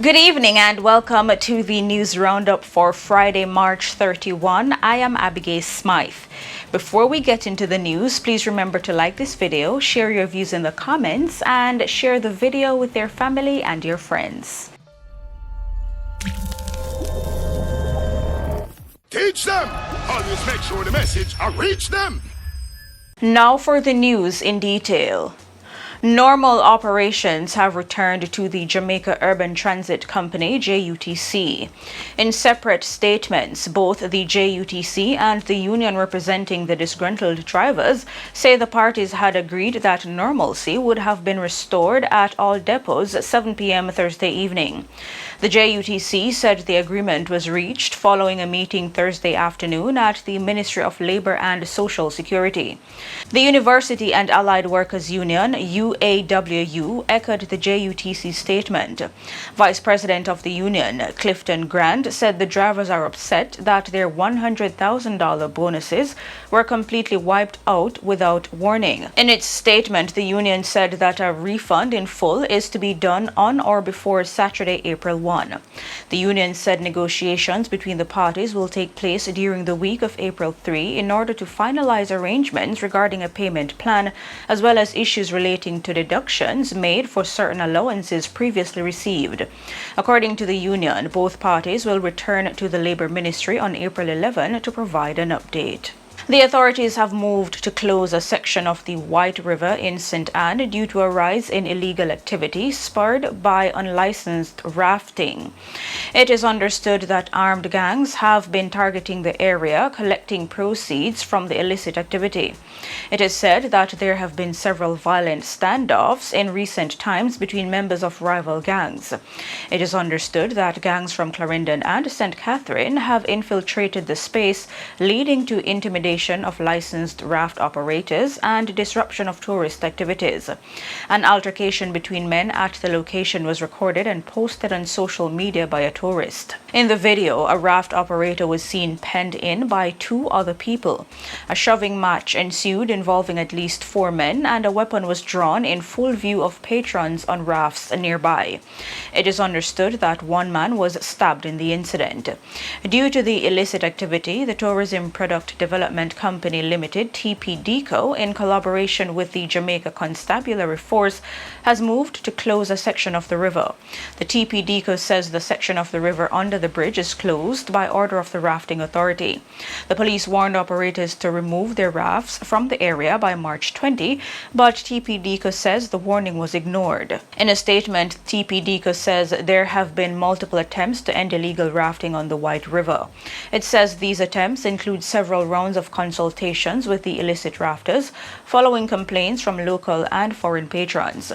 Good evening and welcome to the news roundup for Friday, March 31. I am Abigail Smythe. Before we get into the news, please remember to like this video, share your views in the comments, and share the video with your family and your friends. Teach them! Always make sure the message reach them! Now for the news in detail. Normal operations have returned to the Jamaica Urban Transit Company, JUTC. In separate statements, both the JUTC and the union representing the disgruntled drivers say the parties had agreed that normalcy would have been restored at all depots 7 p.m. Thursday evening. The JUTC said the agreement was reached following a meeting Thursday afternoon at the Ministry of Labour and Social Security. The University and Allied Workers Union, UAWU, echoed the JUTC statement. Vice President of the union, Clifton Grant, said the drivers are upset that their $100,000 bonuses were completely wiped out without warning. In its statement, the union said that a refund in full is to be done on or before Saturday, April 1. The union said negotiations between the parties will take place during the week of April 3 in order to finalize arrangements regarding a payment plan, as well as issues relating to deductions made for certain allowances previously received. According to the union, both parties will return to the Labour Ministry on April 11 to provide an update. The authorities have moved to close a section of the White River in St. Anne due to a rise in illegal activity spurred by unlicensed rafting. It is understood that armed gangs have been targeting the area, collecting proceeds from the illicit activity. It is said that there have been several violent standoffs in recent times between members of rival gangs. It is understood that gangs from Clarendon and St. Catherine have infiltrated the space, leading to intimidation of licensed raft operators and disruption of tourist activities. An altercation between men at the location was recorded and posted on social media by a tourist. In the video, a raft operator was seen penned in by two other people. A shoving match ensued involving at least 4 men, and a weapon was drawn in full view of patrons on rafts nearby. It is understood that one man was stabbed in the incident. Due to the illicit activity, the Tourism Product Development Company Limited, TPDCO, in collaboration with the Jamaica Constabulary Force, has moved to close a section of the river. The TPDCO says the section of the river under the bridge is closed by order of the rafting authority. The police warned operators to remove their rafts from the area by March 20, but TPDCO says the warning was ignored. In a statement, TPDCO says there have been multiple attempts to end illegal rafting on the White River. It says these attempts include several rounds of consultations with the illicit rafters following complaints from local and foreign patrons.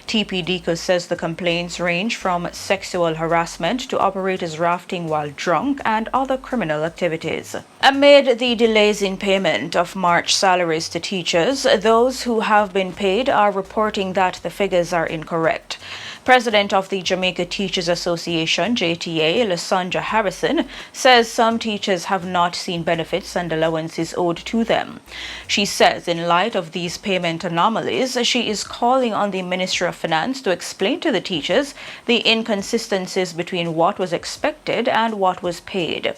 TPDCO says the complaints range from sexual harassment to operators rafting while drunk and other criminal activities. Amid the delays in payment of March salaries to teachers, those who have been paid are reporting that the figures are incorrect. President of the Jamaica Teachers Association, JTA, Lysandra Harrison, says some teachers have not seen benefits and allowances owed to them. She says in light of these payment anomalies, she is calling on the Ministry of Finance to explain to the teachers the inconsistencies between what was expected and what was paid.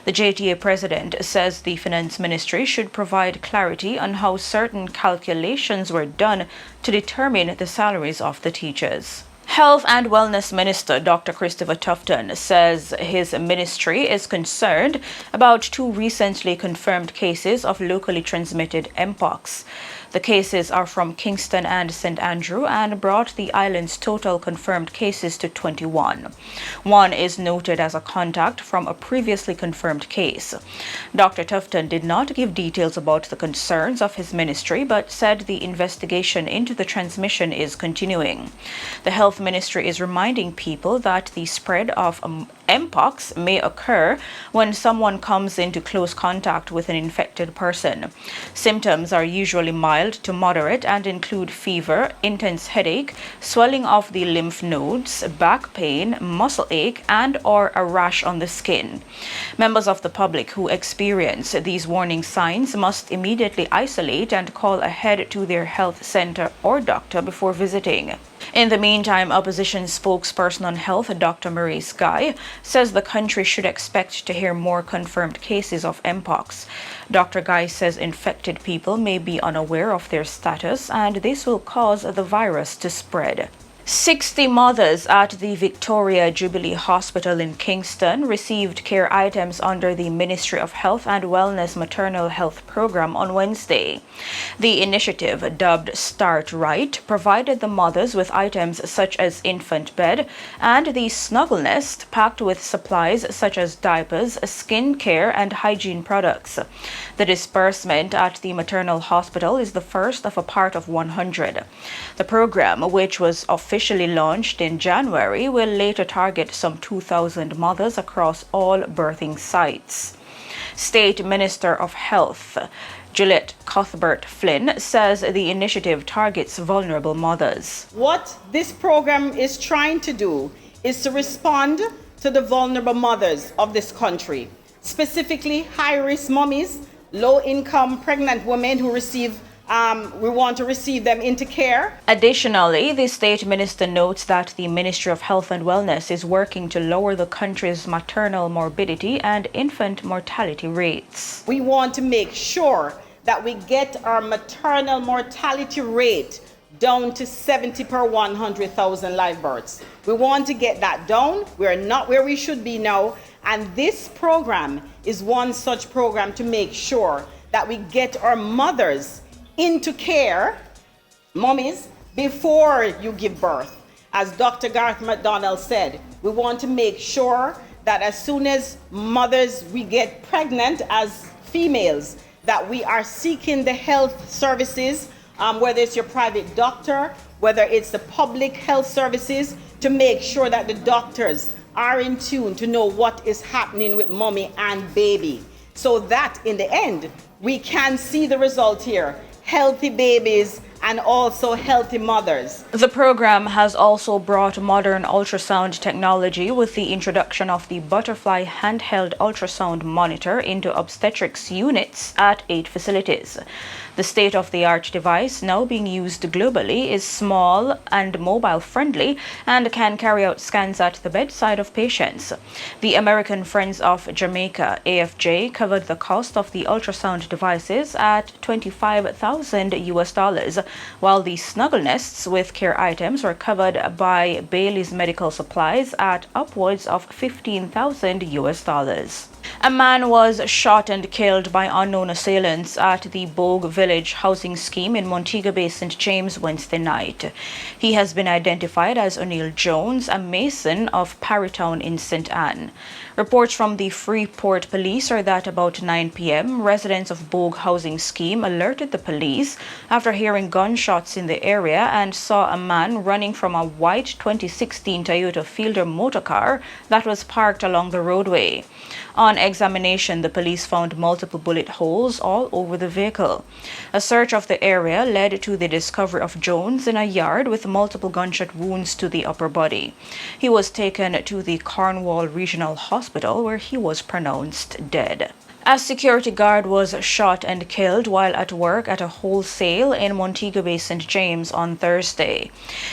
The JTA president says the Finance Ministry should provide clarity on how certain calculations were done to determine the salaries of the teachers. Health and Wellness Minister Dr. Christopher Tufton says his ministry is concerned about 2 recently confirmed cases of locally transmitted Mpox. The cases are from Kingston and St. Andrew and brought the island's total confirmed cases to 21. One is noted as a contact from a previously confirmed case. Dr. Tufton did not give details about the concerns of his ministry, but said the investigation into the transmission is continuing. The Health Ministry is reminding people that the spread of Mpox may occur when someone comes into close contact with an infected person. Symptoms are usually mild to moderate and include fever, intense headache, swelling of the lymph nodes, back pain, muscle ache, and/or a rash on the skin. Members of the public who experience these warning signs must immediately isolate and call ahead to their health center or doctor before visiting. In the meantime, opposition spokesperson on health, Dr. Maurice Guy, says the country should expect to hear more confirmed cases of Mpox. Dr. Guy says infected people may be unaware of their status and this will cause the virus to spread. 60 mothers at the Victoria Jubilee Hospital in Kingston received care items under the Ministry of Health and Wellness Maternal Health Program on Wednesday. The initiative, dubbed Start Right, provided the mothers with items such as infant bed and the snuggle nest packed with supplies such as diapers, skin care and hygiene products. The disbursement at the maternal hospital is the first of a part of 100. The program, which was officially launched in January, will later target some 2,000 mothers across all birthing sites. State Minister of Health Gillette Cuthbert-Flynn says the initiative targets vulnerable mothers. What this program is trying to do is to respond to the vulnerable mothers of this country, specifically high-risk mummies, low-income pregnant women who we want to receive them into care. Additionally, the state minister notes that the Ministry of Health and Wellness is working to lower the country's maternal morbidity and infant mortality rates. We want to make sure that we get our maternal mortality rate down to 70 per 100,000 live births. We want to get that down. We're not where we should be now. And this program is one such program to make sure that we get our mothers into care, mummies, before you give birth. As Dr. Garth McDonald said, we want to make sure that as soon as mothers we get pregnant as females, that we are seeking the health services, whether it's your private doctor, whether it's the public health services, to make sure that the doctors are in tune to know what is happening with mommy and baby, so that in the end we can see the result here. Healthy babies and also healthy mothers. The program has also brought modern ultrasound technology with the introduction of the Butterfly handheld ultrasound monitor into obstetrics units at 8 facilities. The state-of-the-art device, now being used globally, is small and mobile-friendly and can carry out scans at the bedside of patients. The American Friends of Jamaica, AFJ, covered the cost of the ultrasound devices at $25,000, while the snuggle nests with care items were covered by Bailey's Medical Supplies at upwards of $15,000. A man was shot and killed by unknown assailants at the Bogue Village housing scheme in Montego Bay, St. James, Wednesday night. He has been identified as O'Neill Jones, a mason of Parrytown in St. Anne. Reports from the Freeport Police are that about 9 p.m., residents of Bogue housing scheme alerted the police after hearing gunshots in the area and saw a man running from a white 2016 Toyota Fielder motorcar that was parked along the roadway. On examination, the police found multiple bullet holes all over the vehicle. A search of the area led to the discovery of Jones in a yard with multiple gunshot wounds to the upper body. He was taken to the Cornwall Regional Hospital where he was pronounced dead. A security guard was shot and killed while at work at a wholesale in Montego Bay, St. James on Thursday.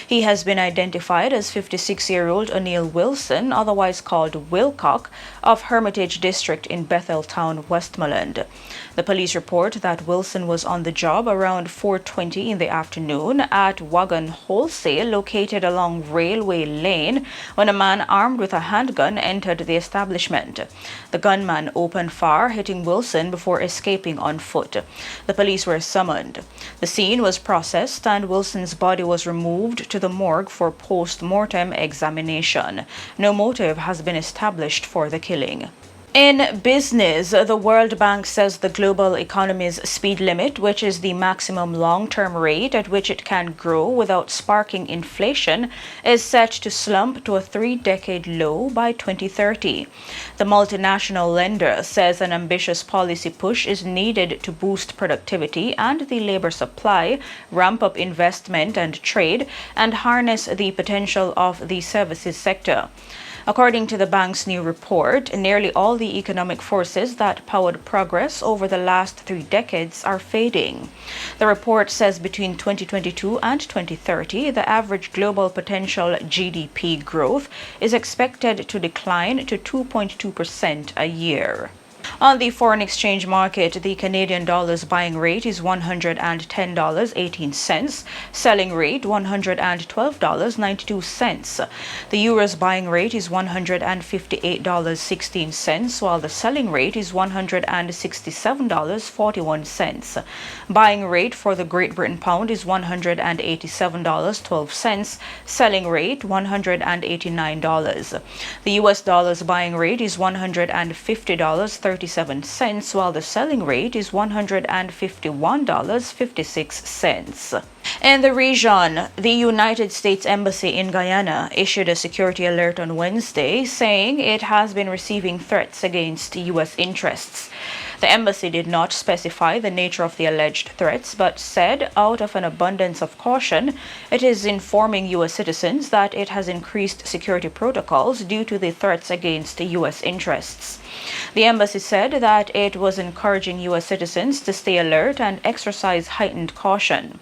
He has been identified as 56-year-old O'Neill Wilson, otherwise called Wilcock, of Hermitage District in Betheltown, Westmoreland. The police report that Wilson was on the job around 4:20 in the afternoon at Wagon Wholesale, located along Railway Lane, when a man armed with a handgun entered the establishment. The gunman opened fire, hitting Wilson before escaping on foot. The police were summoned. The scene was processed and Wilson's body was removed to the morgue for post-mortem examination. No motive has been established for the killing. In business, the World Bank says the global economy's speed limit, which is the maximum long-term rate at which it can grow without sparking inflation, is set to slump to a 3-decade low by 2030. The multinational lender says an ambitious policy push is needed to boost productivity and the labor supply, ramp up investment and trade, and harness the potential of the services sector. According to the bank's new report, nearly all the economic forces that powered progress over the last 3 decades are fading. The report says between 2022 and 2030, the average global potential GDP growth is expected to decline to 2.2% a year. On the foreign exchange market, the Canadian dollar's buying rate is $110.18, selling rate $112.92. The euro's buying rate is $158.16, while the selling rate is $167.41. Buying rate for the Great Britain pound is $187.12, selling rate $189. The US dollar's buying rate is $150.37, while the selling rate is $151.56. In the region, the United States Embassy in Guyana issued a security alert on Wednesday, saying it has been receiving threats against U.S. interests. The embassy did not specify the nature of the alleged threats, but said, out of an abundance of caution, it is informing U.S. citizens that it has increased security protocols due to the threats against U.S. interests. The embassy said that it was encouraging U.S. citizens to stay alert and exercise heightened caution.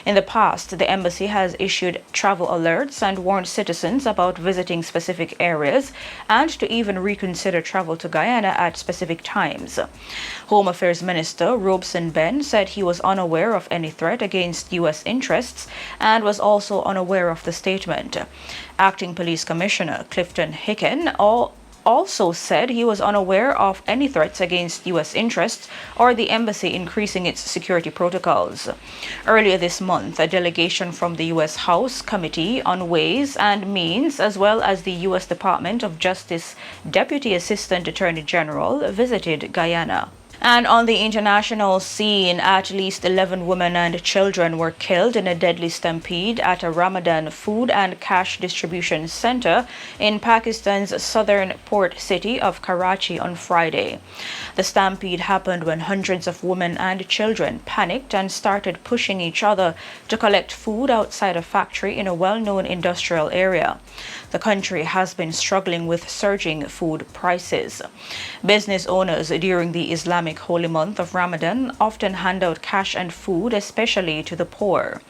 In the past, the embassy has issued travel alerts and warned citizens about visiting specific areas and to even reconsider travel to Guyana at specific times. Home Affairs Minister Robeson Ben said he was unaware of any threat against U.S. interests and was also unaware of the statement. Acting Police Commissioner Clifton Hicken also said he was unaware of any threats against U.S. interests or the embassy increasing its security protocols. Earlier this month, a delegation from the U.S. House Committee on Ways and Means, as well as the U.S. Department of Justice Deputy Assistant Attorney General, visited Guyana. And on the international scene, at least 11 women and children were killed in a deadly stampede at a Ramadan food and cash distribution center in Pakistan's southern port city of Karachi on Friday. The stampede happened when hundreds of women and children panicked and started pushing each other to collect food outside a factory in a well-known industrial area. The country has been struggling with surging food prices. Business owners during the Islamic holy month of Ramadan often hand out cash and food, especially to the poor.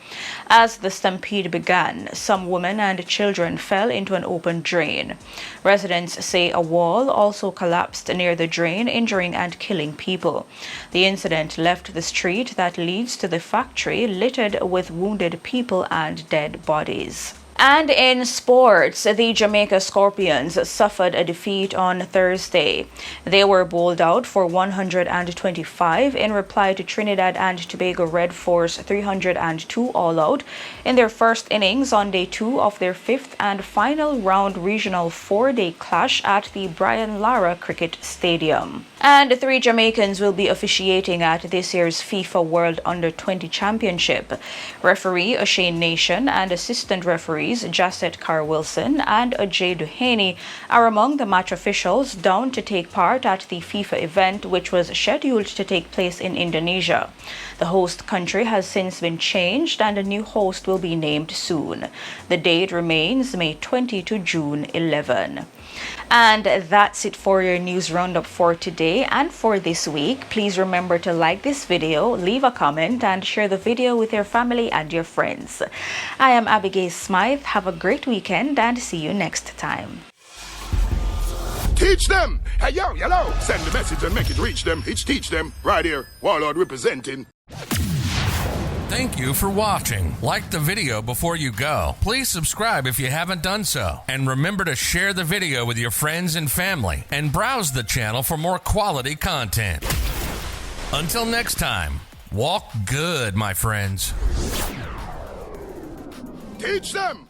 As the stampede began, some women and children fell into an open drain. Residents say a wall also collapsed near the drain, injuring and killing people. The incident left the street that leads to the factory littered with wounded people and dead bodies. And in sports, the Jamaica Scorpions suffered a defeat on Thursday. They were bowled out for 125 in reply to Trinidad and Tobago Red Force 302 all-out in their first innings on day 2 of their 5th and final round regional 4-day clash at the Brian Lara Cricket Stadium. And 3 Jamaicans will be officiating at this year's FIFA World Under-20 Championship. Referee O'Shane Nation and assistant referees Jasset Carr-Wilson and Ajay Duhaney are among the match officials down to take part at the FIFA event, which was scheduled to take place in Indonesia. The host country has since been changed and a new host will be named soon. The date remains May 20 to June 11. And that's it for your news roundup for today and for this week. Please remember to like this video, leave a comment, and share the video with your family and your friends. I am Abigail Smythe. Have a great weekend and see you next time. Teach them! Hey, yo, yellow! Send the message and make it reach them. It's teach them. Right here, Warlord representing. Thank you for watching. Like the video before you go. Please subscribe if you haven't done so. And remember to share the video with your friends and family. And browse the channel for more quality content. Until next time, walk good, my friends. Teach them!